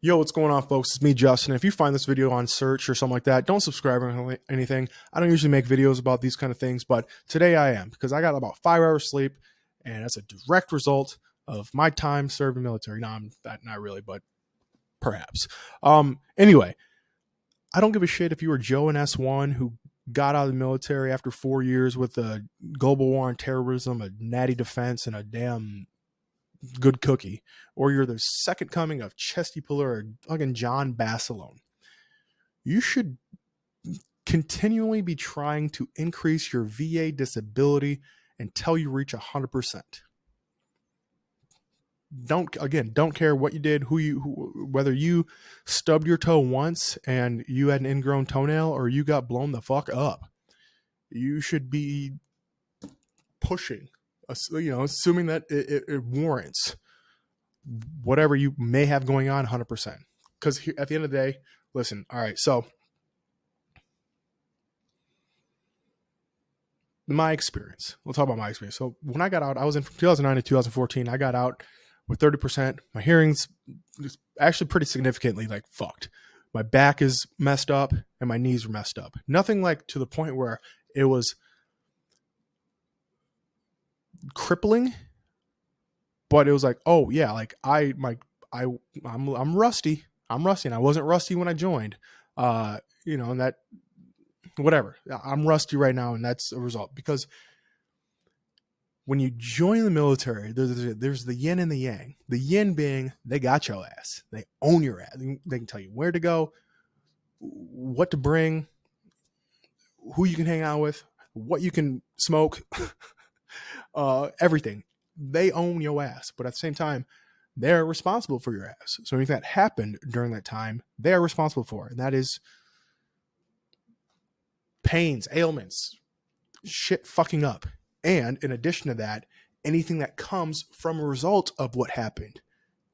Yo, what's going on, folks? It's me, Justin. If you find this video on search or something like that, don't subscribe or anything. I don't usually make videos about these kind of things, but today I am because I got about 5 hours sleep, and that's a direct result of my time serving military. No, I'm not really, but perhaps. Anyway, I don't give a shit if you were Joe in S1 who got out of the military after 4 years with a global war on terrorism, a natty defense, and a damn good cookie, or you're the second coming of Chesty Puller or fucking John Basilone. You should continually be trying to increase your VA disability until you reach 100%. Don't care what you did, whether you stubbed your toe once and you had an ingrown toenail or you got blown the fuck up. You should be pushing, assuming that it warrants whatever you may have going on 100%. Because at the end of the day, listen, all right, so my experience, we'll talk about my experience. So when I got out, I was in from 2009 to 2014. I got out with 30%. My hearing's actually pretty significantly like fucked. My back is messed up and my knees were messed up. Nothing like to the point where it was crippling, but it was like, oh yeah, like I'm rusty. I'm rusty, and I wasn't rusty when I joined. And that whatever. I'm rusty right now, and that's a result because when you join the military, there's the yin and the yang. The yin being they got your ass. They own your ass. They can tell you where to go, what to bring, who you can hang out with, what you can smoke, everything. They own your ass, but at the same time, they're responsible for your ass. So anything that happened during that time, they are responsible for, and that is pains, ailments, shit fucking up. And in addition to that, anything that comes from a result of what happened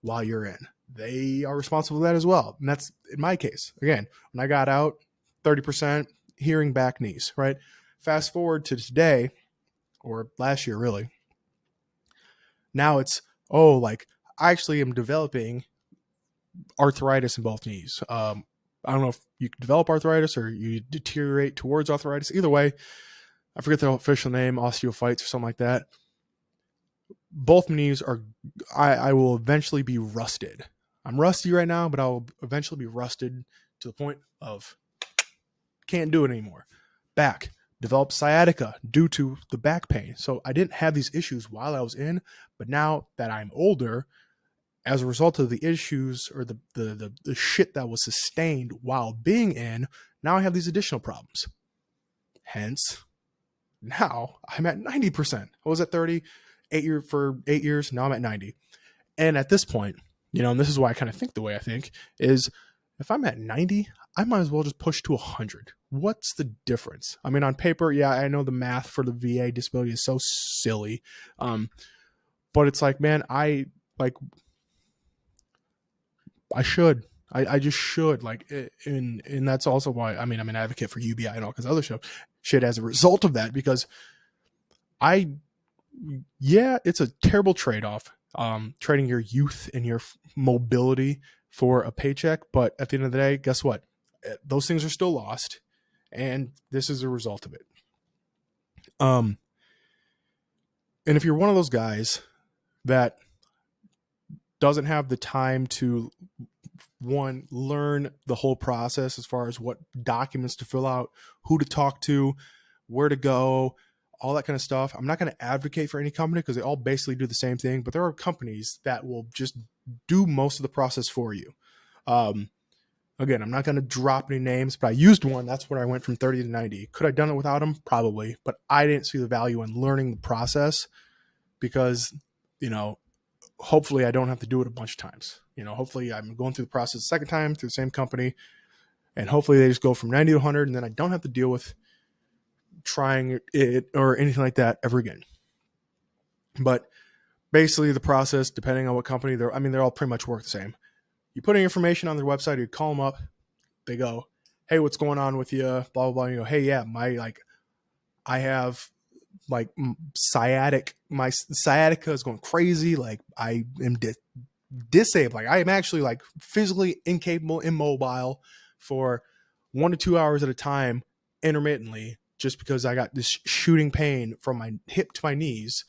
while you're in, they are responsible for that as well. And that's in my case. Again, when I got out, 30% hearing, back, knees, right? Fast forward to today, or last year really. Now it's, I actually am developing arthritis in both knees. I don't know if you develop arthritis or you deteriorate towards arthritis. Either way, I forget the official name, osteophytes or something like that. Both knees are, I will eventually be rusted. I'm rusty right now, but I'll eventually be rusted to the point of can't do it anymore. Back. Developed sciatica due to the back pain. So I didn't have these issues while I was in, but now that I'm older, as a result of the issues or the shit that was sustained while being in, now I have these additional problems. Hence, now I'm at 90%. I was at 30 for 8 years. Now I'm at 90. And at this point, and this is why I kind of think the way I think, is if I'm at 90, I might as well just push to 100. What's the difference? I mean, on paper, yeah, I know the math for the VA disability is so silly. But it's like, man, I should. I just should. And that's also why, I'm an advocate for UBI and all kinds of other shit as a result of that, because it's a terrible trade-off, trading your youth and your mobility for a paycheck. But at the end of the day, guess what? Those things are still lost. And this is a result of it. And if you're one of those guys that doesn't have the time to, one, learn the whole process as far as what documents to fill out, who to talk to, where to go, all that kind of stuff. I'm not going to advocate for any company because they all basically do the same thing, but there are companies that will just do most of the process for you. Again, I'm not going to drop any names, but I used one. That's where I went from 30 to 90. Could I have done it without them? Probably, but I didn't see the value in learning the process because, hopefully I don't have to do it a bunch of times. Hopefully I'm going through the process a second time through the same company, and hopefully they just go from 90 to 100, and then I don't have to deal with trying it or anything like that ever again. But basically the process, depending on what company they're all pretty much work the same. You put in information on their website, you call them up, they go, hey, what's going on with you? Blah, blah, blah. And you go, hey, yeah, I have my sciatica is going crazy. Like I am disabled. Like I am actually like physically incapable, immobile for 1 to 2 hours at a time intermittently, just because I got this shooting pain from my hip to my knees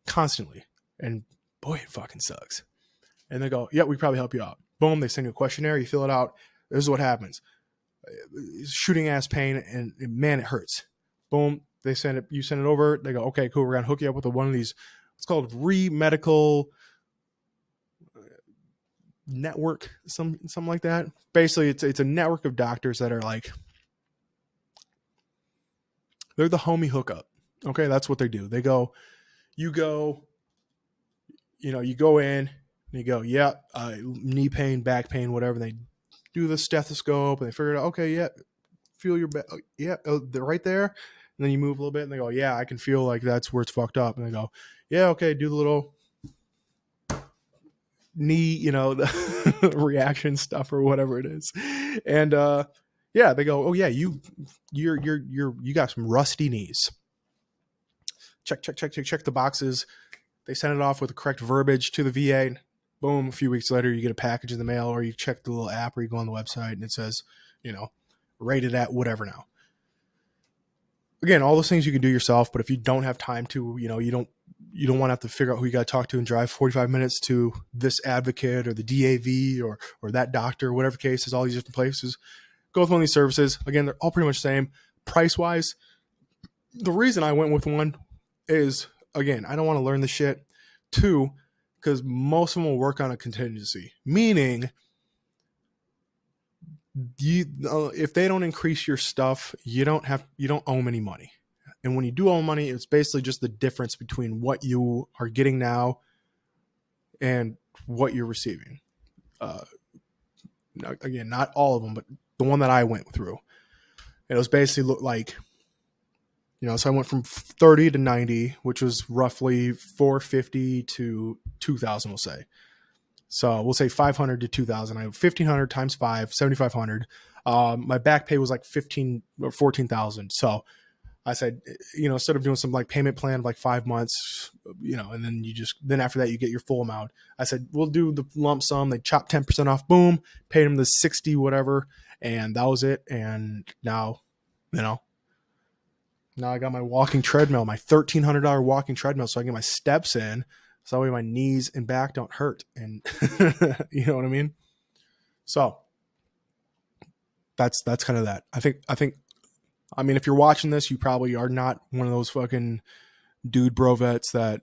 constantly. And boy, it fucking sucks. And they go, yeah, we probably help you out. Boom, they send you a questionnaire, you fill it out. This is what happens. Shooting ass pain, and man, it hurts. Boom, they send it, you send it over. They go, okay, cool, we're gonna hook you up with one of these. It's called Re-Medical Network, something like that. Basically, it's a network of doctors that are like, they're the homie hookup. Okay, that's what they do. They go, you go, you go in and you go, yeah, knee pain, back pain, whatever. And they do the stethoscope and they figure out, okay, yeah, feel your back, yeah, they're right there. And then you move a little bit and they go, yeah, I can feel like that's where it's fucked up. And they go, yeah, okay, do the little knee, the reaction stuff or whatever it is. And yeah, they go, oh yeah, you got some rusty knees. Check the boxes. They send it off with the correct verbiage to the VA. Boom, a few weeks later, you get a package in the mail, or you check the little app, or you go on the website and it says, rated at whatever now. Again, all those things you can do yourself, but if you don't have time to, you don't want to have to figure out who you got to talk to and drive 45 minutes to this advocate or the DAV or that doctor, whatever the case is, all these different places. Go with one of these services. Again, they're all pretty much the same. Price-wise, the reason I went with one is, again, I don't want to learn the shit. 2, because most of them will work on a contingency, meaning if they don't increase your stuff, you don't owe them any money. And when you do owe money, it's basically just the difference between what you are getting now and what you're receiving. Again, not all of them, but the one that I went through, it was basically looked like, so I went from 30 to 90, which was roughly 450 to 2,000, we'll say. So we'll say 500 to 2,000. I have 1,500 times 5, 7,500. My back pay was like 15 or 14,000. So I said, instead of doing some like payment plan of like 5 months, and then after that you get your full amount. I said, we'll do the lump sum. They chopped 10% off. Boom, paid them the 60 whatever, and that was it. And now, now I got my walking treadmill, my $1,300 walking treadmill, so I can get my steps in. So that way my knees and back don't hurt. And you know what I mean? So that's kind of that. I think, if you're watching this, you probably are not one of those fucking dude bro vets that,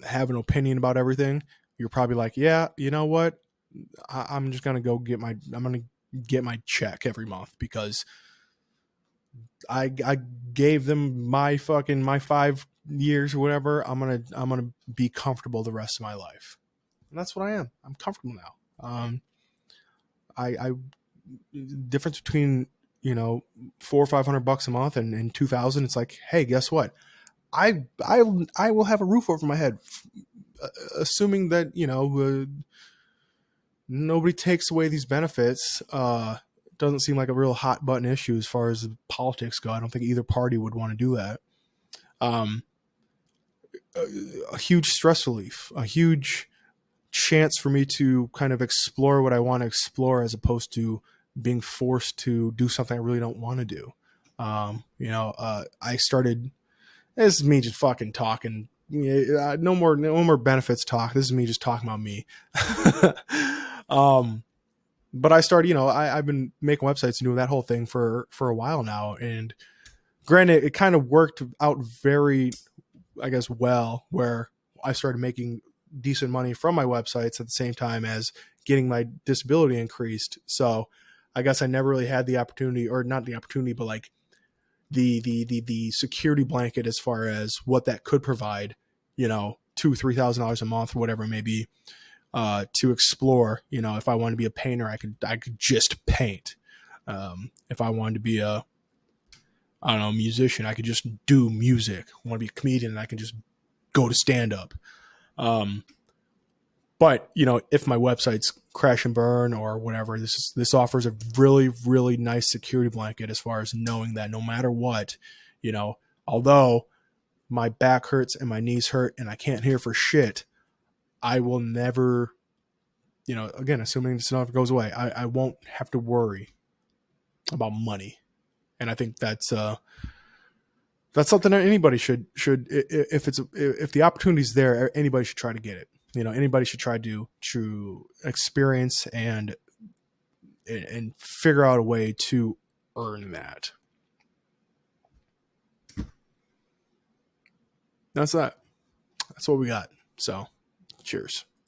have an opinion about everything. You're probably like, yeah, you know what? I'm just going to I'm going to get my check every month because I gave them my 5 years or whatever. I'm gonna be comfortable the rest of my life, and that's what I am. I'm comfortable now. I difference between $400 or $500 a month and 2,000. It's like, hey, guess what? I will have a roof over my head, assuming that nobody takes away these benefits. Doesn't seem like a real hot button issue as far as politics go. I don't think either party would want to do that. A huge stress relief, a huge chance for me to kind of explore what I want to explore as opposed to being forced to do something I really don't want to do. I started, this is me just fucking talking. No more benefits talk. This is me just talking about me. But I started, I've been making websites and doing that whole thing for a while now. And granted, it kind of worked out very, I guess, well, where I started making decent money from my websites at the same time as getting my disability increased. So I guess I never really had the opportunity, or not the opportunity, but like the security blanket as far as what that could provide, $2,000-$3,000 a month or whatever it may be. To explore, if I wanted to be a painter, I could just paint. If I wanted to be a musician, I could just do music. I want to be a comedian, I can just go to stand up. But if my website's crash and burn or whatever, this offers a really, really nice security blanket as far as knowing that no matter what, although my back hurts and my knees hurt and I can't hear for shit, I will never, again, assuming this never goes away, I won't have to worry about money. And I think that's something that anybody should if the opportunity's there, anybody should try to get it. Anybody should try to experience and figure out a way to earn that. That's that. That's what we got. So, cheers.